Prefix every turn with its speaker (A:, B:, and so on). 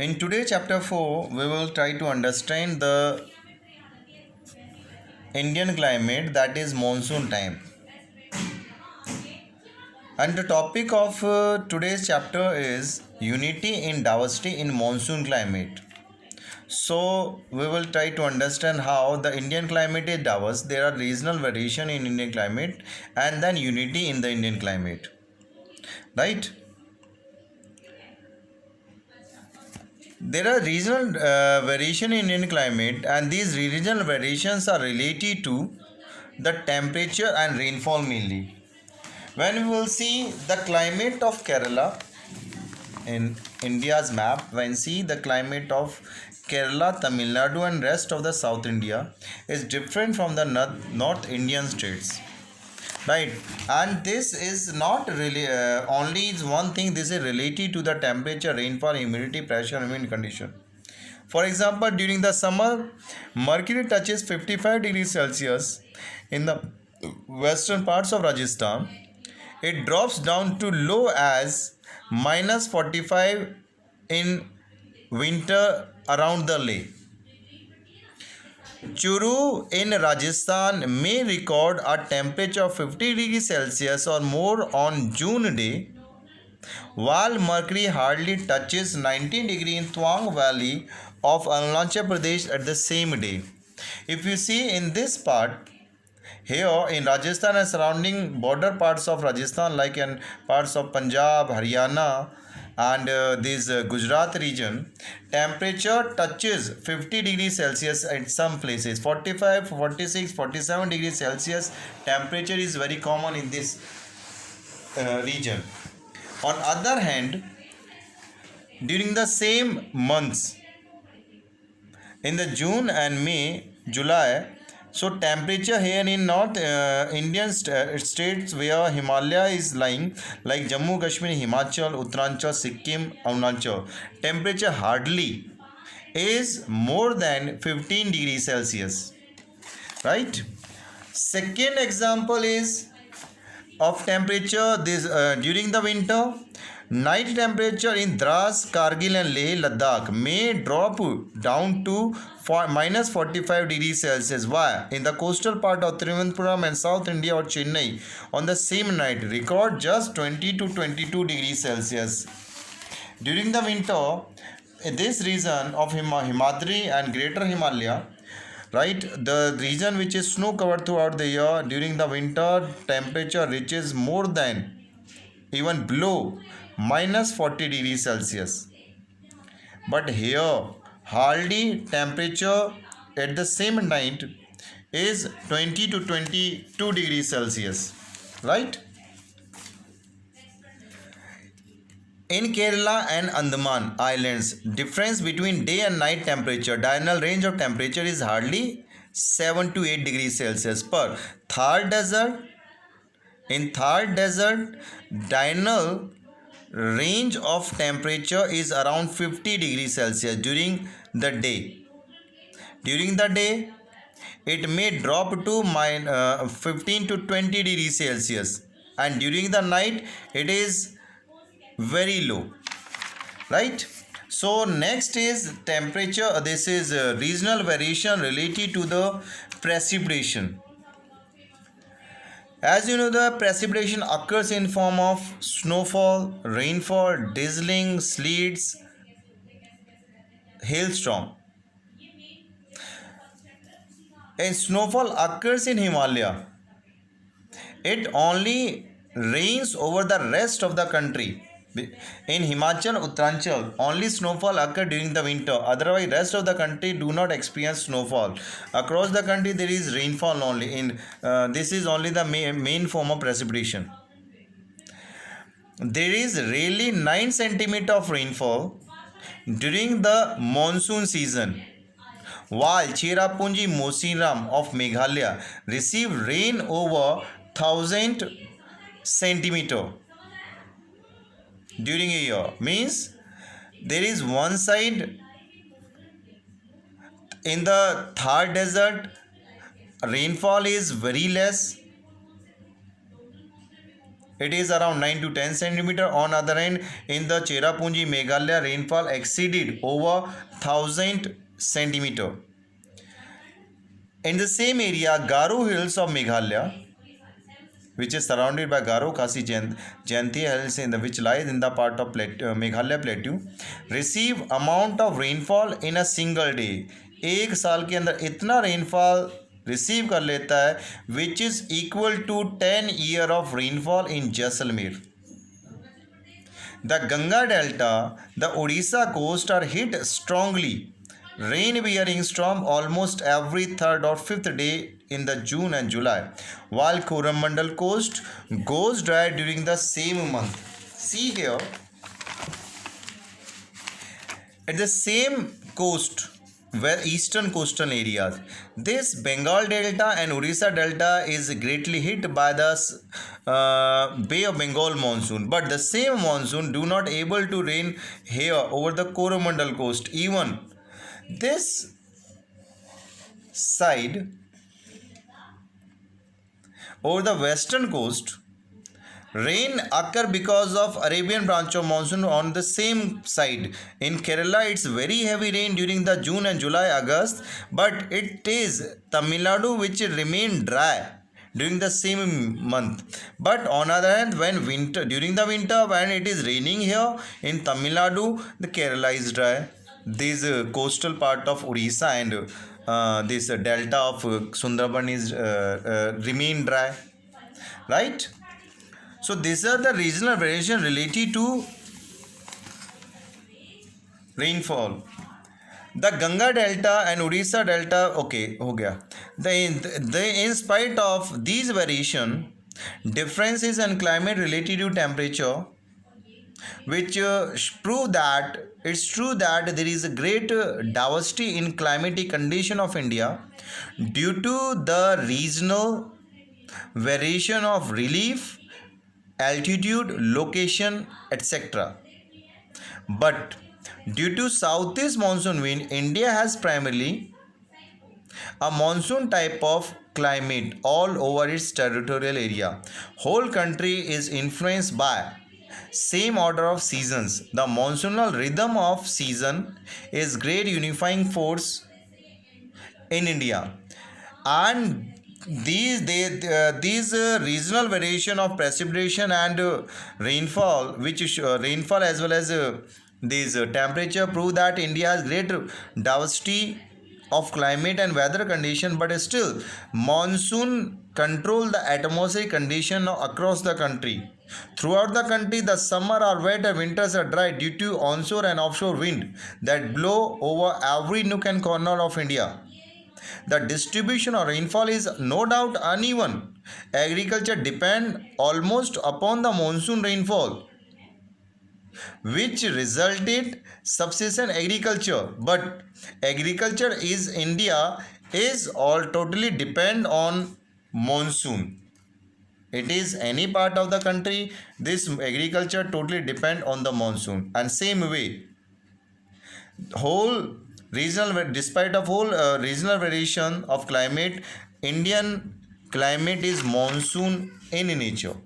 A: In today's chapter 4, we will try to understand the Indian climate, that is monsoon time. And the topic of today's chapter is unity in diversity in monsoon climate. So we will try to understand how the Indian climate is diverse. There are regional variation in Indian climate and then unity in the Indian climate. Right? There are regional variation in Indian climate, and these regional variations are related to the temperature and rainfall mainly. When we will see the climate of Kerala in India's map, when see the climate of Kerala, Tamil Nadu and rest of the South India is different from the North Indian states. Right, and this is not really only is one thing. This is related to the temperature, rainfall, humidity, pressure, and wind condition. For example, during the summer, mercury touches 55 degrees Celsius in the western parts of Rajasthan. It drops down to low as minus 45 in winter around the lake. Churu in Rajasthan may record a temperature of 50 degrees Celsius or more on June day, while mercury hardly touches 19 degrees in Twang Valley of Arunachal Pradesh at the same day. If you see in this part, here in Rajasthan and surrounding border parts of Rajasthan like in parts of Punjab, Haryana and this Gujarat region, temperature touches 50 degrees Celsius at some places. 45, 46, 47 degrees Celsius temperature is very common in this region. On other hand, during the same months, in the June and May, July, so temperature here in North Indian states where Himalaya is lying, like Jammu Kashmir, Himachal, Uttaranchal, Sikkim, Arunachal, temperature hardly is more than 15 degrees Celsius. Right? Second example is of temperature this during the winter. Night temperature in Dras, Kargil and Leh Ladakh may drop down to minus 45 degrees Celsius. Why? In the coastal part of Trivandrum and South India or Chennai, on the same night, record just 20 to 22 degrees Celsius. During the winter, this region of Himadri and Greater Himalaya, right, the region which is snow covered throughout the year, during the winter temperature reaches more than even below minus 40 degrees Celsius. But here hardly temperature at the same night is 20 to 22 degrees Celsius. Right? In Kerala and Andaman Islands, difference between day and night temperature, diurnal range of temperature is hardly 7 to 8 degrees Celsius. Per Thar Desert, in Thar Desert, diurnal range of temperature is around 50 degrees Celsius during the day. During the day, it may drop to 15 to 20 degrees Celsius, and during the night, it is very low. Right? So next is temperature. This is regional variation related to the precipitation. As you know, the precipitation occurs in form of snowfall, rainfall, drizzling, sleets, hailstorm. A snowfall occurs in Himalaya. It only rains over the rest of the country. In Himachal, Uttaranchal, only snowfall occur during the winter. Otherwise, rest of the country do not experience snowfall. Across the country, there is rainfall only. This is only the main form of precipitation. There is really 9 centimeter of rainfall during the monsoon season, while Cherrapunji Mosiram of Meghalaya receive rain over 1000 centimeter during a year. Means there is one side in the Thar Desert rainfall is very less, it is around 9 to 10 centimeter. On other hand, in the Cherrapunji, Meghalaya, rainfall exceeded over 1000 centimeter. In the same area, Garo Hills of Meghalaya, which is surrounded by Garo Khasi Jayanti Hills, which lies in the part of Meghalaya Plateau, receive amount of rainfall in a single day. एक साल के अंदर इतना rainfall receive कर लेता है which is equal to 10 year of rainfall in Jaisalmer. The Ganga delta, the Orissa coast are hit strongly. Rain bearing storm almost every third or fifth day in the June and July, while Coromandel coast goes dry during the same month. See here, at the same coast, where eastern coastal areas, this Bengal Delta and Orissa Delta is greatly hit by the Bay of Bengal monsoon, but the same monsoon do not able to rain here over the Coromandel coast. Even this side over the western coast, rain occur because of Arabian branch of monsoon on the same side. In Kerala, it's very heavy rain during the June and July, August, but it is Tamil Nadu which remain dry during the same month. But on other hand, during the winter when it is raining here in Tamil Nadu, the Kerala is dry. This coastal part of Orissa and this delta of Sundarban is remain dry, right? So these are the regional variation related to rainfall. The Ganga Delta and Orissa Delta, okay, हो गया. In spite of these variation, differences in climate related to temperature, which prove that it's true that there is a great diversity in climatic condition of India due to the regional variation of relief, altitude, location, etc. But due to southeast monsoon wind, India has primarily a monsoon type of climate all over its territorial area. Whole country is influenced by same order of seasons. The monsoonal rhythm of season is great unifying force in India, and these regional variation of precipitation and rainfall, which rainfall as well as these temperature prove that India has great diversity of climate and weather condition, but still monsoon control the atmospheric condition across the country. Throughout the country, the summer are wet and winters are dry due to onshore and offshore wind that blow over every nook and corner of India. The distribution of rainfall is no doubt uneven. Agriculture depends almost upon the monsoon rainfall, which resulted subsistence agriculture. But agriculture is India is all totally depend on monsoon. It is any part of the country, this agriculture totally depend on the monsoon. And same way, whole regional, despite of whole regional variation of climate, Indian climate is monsoon in nature.